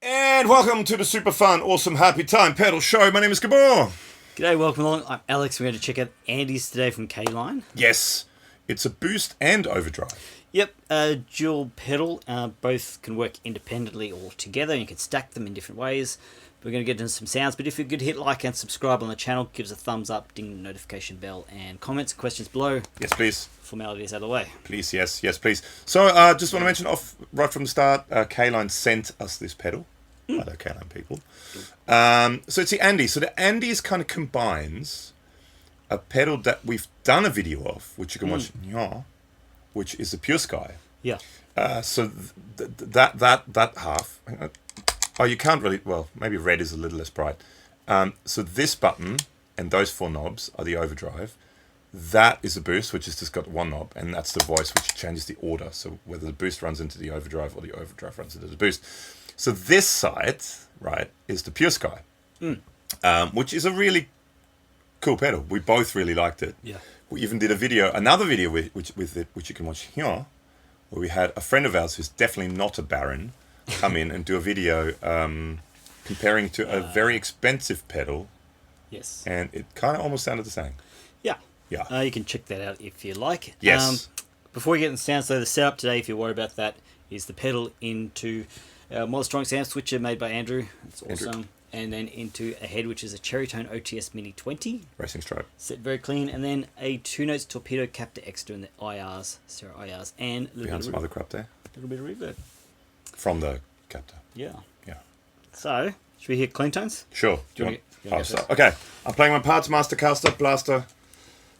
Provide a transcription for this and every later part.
And welcome to the super fun, awesome, happy time pedal show. My name is Gabor. G'day, welcome along. I'm Alex. We're going to check out Andy's today from Caline. Yes, it's a boost and overdrive. Yep, dual pedal. Both can work independently or together. You can stack them in different ways. We're going to get into some sounds, but if you could hit like and subscribe on the channel, give us a thumbs up, ding the notification bell, and comments and questions below. Yes, please. Formalities out of the way. Please, yes, please. So, just want to mention off right from the start, Caline sent us this pedal. Hello, Caline people. So it's the Andy. So the Andy's kind of combines a pedal that we've done a video of, which you can watch here, which is the Pure Sky. Yeah. So that half. Oh, you can't really. Well, maybe red is a little less bright. So this button and those four knobs are the overdrive. That is the boost, which has just got one knob, and that's the voice, which changes the order. So whether the boost runs into the overdrive or the overdrive runs into the boost. So this side, right, is the Pure Sky, which is a really cool pedal. We both really liked it. Yeah. We even did another video with it, which you can watch here, where we had a friend of ours who's definitely not a Baron come in and do a video comparing it to a very expensive pedal. Yes. And it kind of almost sounded the same. Yeah. Yeah. You can check that out if you like. Yes. Before we get into sounds, though, the setup today, if you're worried about that, is the pedal into Mozztronics Amp Switcher made by Andrew. It's awesome. Andrew. And then into a head, which is a Cherry Tone OTS Mini 20. Racing stripe. Set very clean. And then a 2-notes Torpedo Captor Extra in the IRs, Sire IRs, and a little Behind some other crap there. A little bit of reverb. From the Captor. Yeah. Yeah. So, should we hear clean tones? Sure. Okay. I'm playing my PartsMaster Caster Blaster.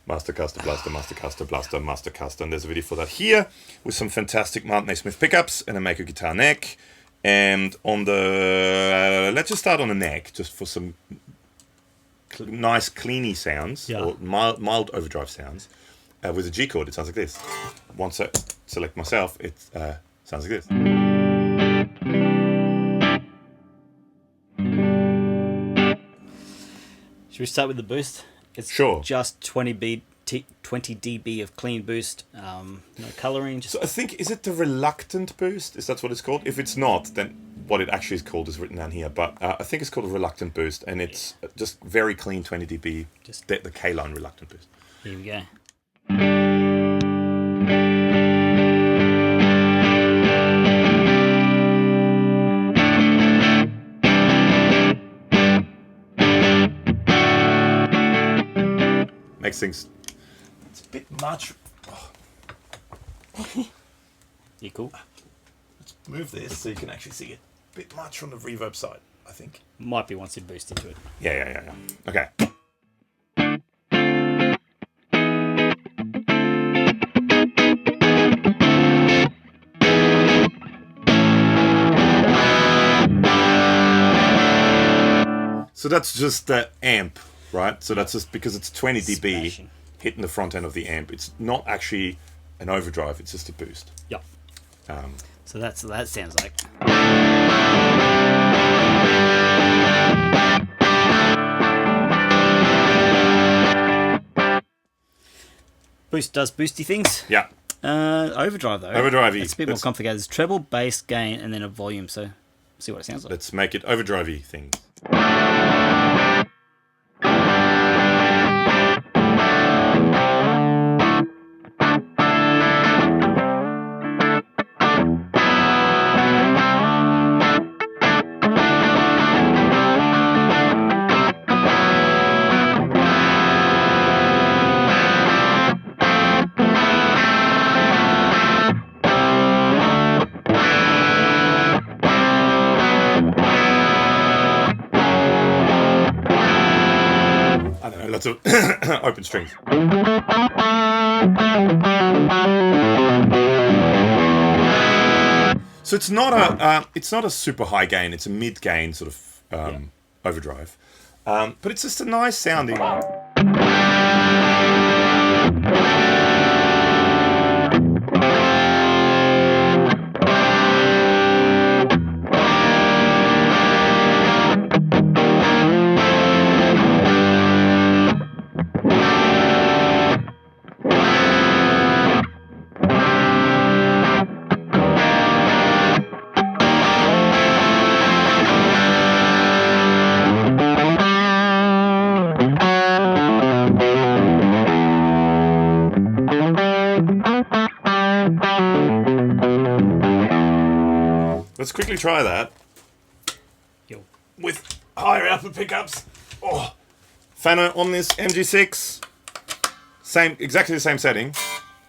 Master Caster Blaster, Master Caster Blaster, Master Caster. And there's a video for that here with some fantastic Martin A. Smith pickups and a Maker guitar neck. And on the, let's just start on the neck, just for some nice cleany sounds, or mild overdrive sounds. With a G chord, it sounds like this. Once I select myself, it sounds like this. Should we start with the boost? It's just 20 dB of clean boost, no colouring. So I think, is it the reluctant boost? Is that what it's called? If it's not, then what it actually is called is written down here. But I think it's called a reluctant boost, and it's just very clean 20 dB, just the Caline reluctant boost. Here we go. Makes things... It's a bit much. Oh. You cool? Let's move this so you can actually see it. A bit much from the reverb side, I think. Might be once you boost into it. Yeah. Okay. So that's just the amp, right? So that's just because it's 20 dB hitting the front end of the amp. It's not actually an overdrive, it's just a boost. Yep. So that's what that sounds like. Boost does boosty things. Yeah. Overdrive though. Overdrive-y. It's a bit more complicated. It's treble, bass, gain, and then a volume. So see what it sounds like. Let's make it overdrive-y things. Lots of open strings. So it's not a super high gain. It's a mid gain sort of overdrive, but it's just a nice sounding. Let's quickly try that. Yo. With higher output pickups. Oh. Fano Omnis MG6. Exactly the same setting.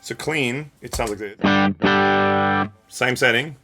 So clean, it sounds like this. Same setting.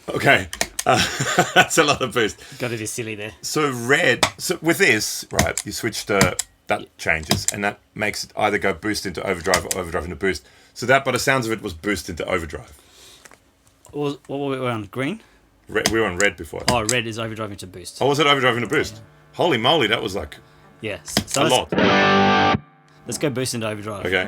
Okay, that's a lot of boost. Got to be silly there. So with this, right, you switch to, that changes, and that makes it either go boost into overdrive or overdrive into boost. So that, by the sounds of it, was boost into overdrive. What were we on? Green? We were on red before. Oh, red is overdrive into boost. Oh, was it overdrive into boost? Holy moly, that was like So a lot. Let's go boost into overdrive. Okay.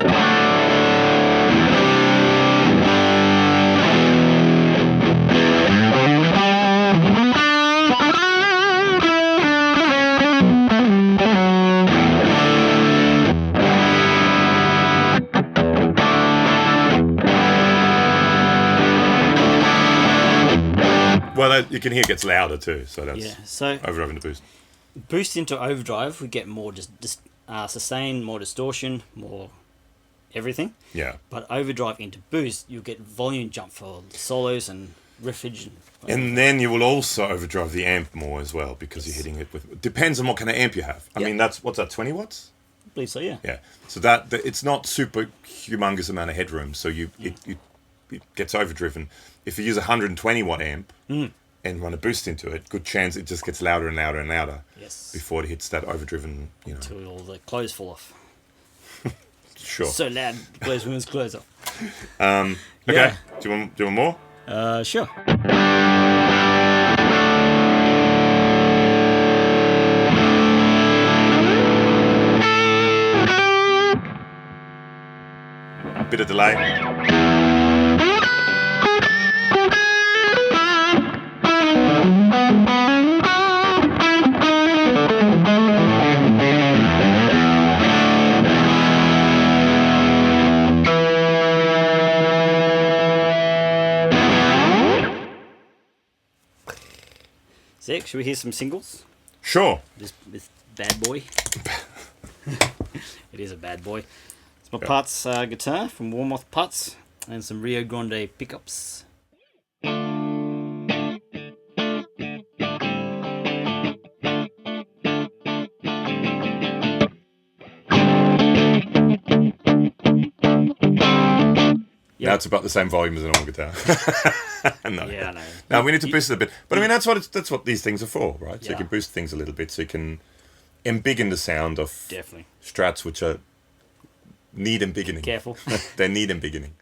Well, you can hear it gets louder too, so that's So overdrive into boost. Boost into overdrive, we get more sustain, more distortion, more everything. Yeah. But overdrive into boost, you'll get volume jump for solos and riffage. And then you will also overdrive the amp more as well, because you're hitting it with... Depends on what kind of amp you have. I mean, what's that, 20 watts? I believe so, yeah. Yeah. So that it's not super humongous amount of headroom, so it gets overdriven. If you use a 120 watt amp and run a boost into it, good chance it just gets louder and louder and louder before it hits that overdriven, Until all the clothes fall off. Sure. So loud, blows women's clothes off. Okay. Do you want more? Sure. Bit of delay. Zach, should we hear some singles? Sure. This bad boy. It is a bad boy. It's my Parts guitar from Warmoth Parts and some Rio Grande pickups. Now it's about the same volume as a normal guitar. No. Yeah, I know. Now we need to boost it a bit, but I mean that's what these things are for, right? So you can boost things a little bit, so you can embiggen the sound of Strats, which are need embiggening. Careful. They need embiggening.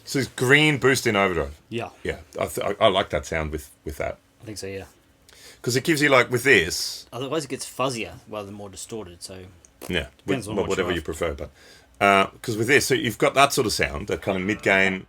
So it's green boost in overdrive. Yeah. Yeah, I like that sound with that. I think so, yeah. Because it gives you, like, with this... Otherwise it gets fuzzier rather than more distorted, so... Yeah, Depends on what whatever you you prefer. But because with this, so you've got that sort of sound, that kind of mid-gain...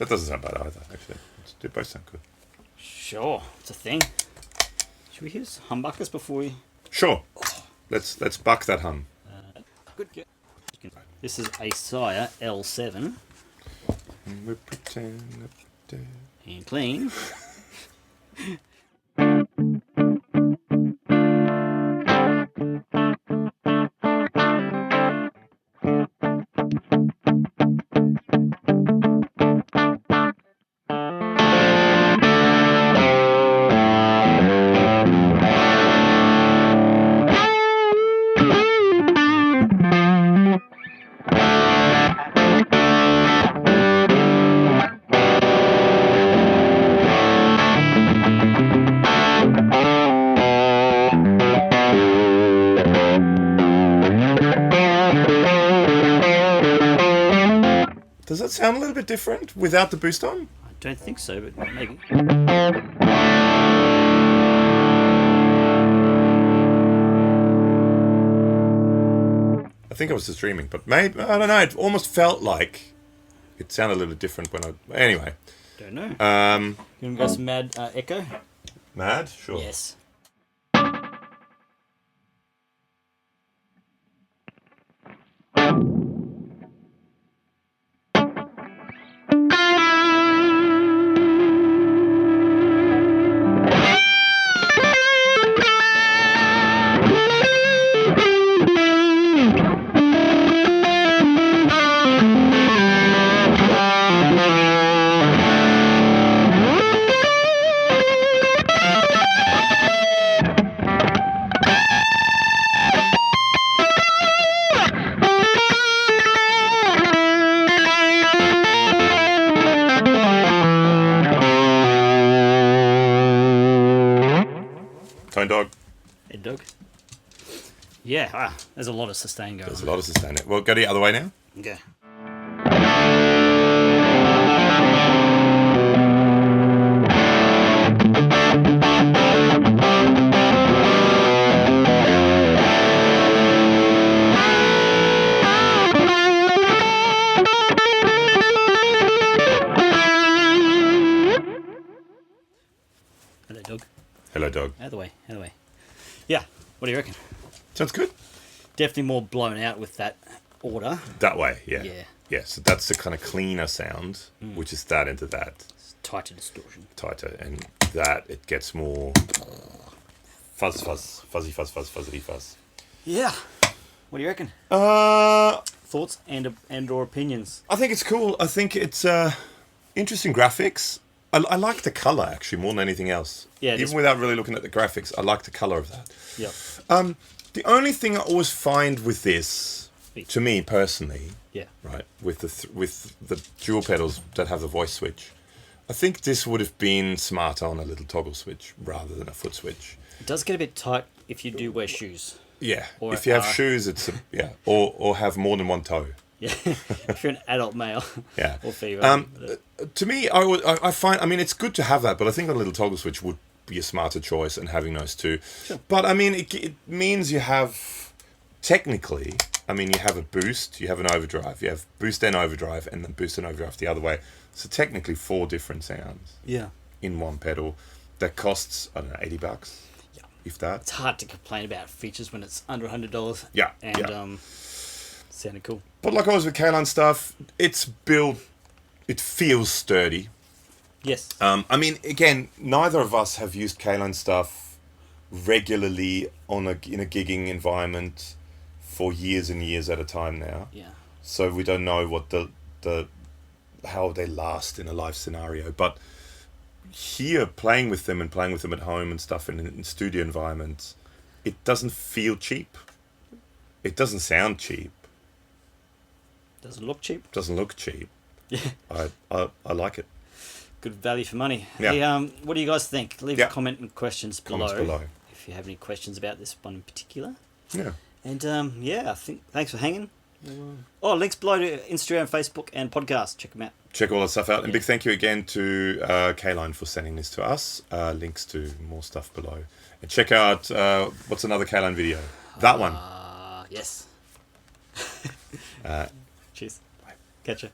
That doesn't sound bad either, actually. They both sound good. Sure, it's a thing. Should we use humbuckers before we... Sure. Let's buck that hum. Good. This is a Sire L7. We pretend that And clean. Does that sound a little bit different without the boost on? I don't think so, but maybe. I think I was just dreaming, but maybe, I don't know, it almost felt like it sounded a little bit different when I... Anyway. Don't know. You want to go some mad echo? Mad? Sure. Yes. Tone dog. Head dog. Yeah, there's a lot of sustain going There's on. a lot of sustain. Well, go the other way now. Okay. Hello, dog. Hello, dog. Other way. Yeah, what do you reckon? Sounds good. Definitely more blown out with that order. That way, yeah. Yeah. Yeah, so that's the kind of cleaner sound, which is that into that It's tighter distortion. tighter, and that it gets more fuzzy fuzz. Yeah. What do you reckon? I Thoughts and or opinions? think it's cool. I think it's interesting graphics. I like the color actually more than anything else. Yeah, even without really looking at the graphics, I like the color of that. Yep. The only thing I always find with this, to me personally, Yeah. right, with the dual pedals that have the voice switch, I think this would have been smarter on a little toggle switch rather than a foot switch. It does get a bit tight if you do wear shoes. Yeah, Or, if you have shoes, it's or have more than one toe. Yeah. If you're an adult male. Yeah. Or female. To me, I find, I mean, it's good to have that, but I think a little toggle switch would be a smarter choice, and having those two. Sure. But I mean, it means you have, technically, I mean, you have a boost, you have an overdrive, you have boost and overdrive, and then boost and overdrive the other way. So technically 4 different sounds Yeah. in one pedal. That costs, I don't know, $80, Yeah. if that. It's hard to complain about features when it's under $100. Yeah, And yeah. sounded cool. But like always with Caline stuff, it's built, it feels sturdy. Yes. I mean, again, neither of us have used Caline stuff regularly in a gigging environment for years and years at a time now. Yeah. So we don't know what the how they last in a live scenario. But here, playing with them at home and stuff in studio environments, it doesn't feel cheap. It doesn't sound cheap. Does it look cheap? Doesn't look cheap. Yeah. I like it. Good value for money. Yeah. Hey, what do you guys think? Leave a comment and questions Comments below. below. If you have any questions about this one in particular. Yeah. And yeah, I think thanks for hanging. Oh, links below to Instagram, Facebook, and podcast. Check them out. Check all that stuff out. And big thank you again to Caline for sending this to us. Links to more stuff below. And check out, what's another Caline video? That one. Yes. Uh, Cheers. Catch ya.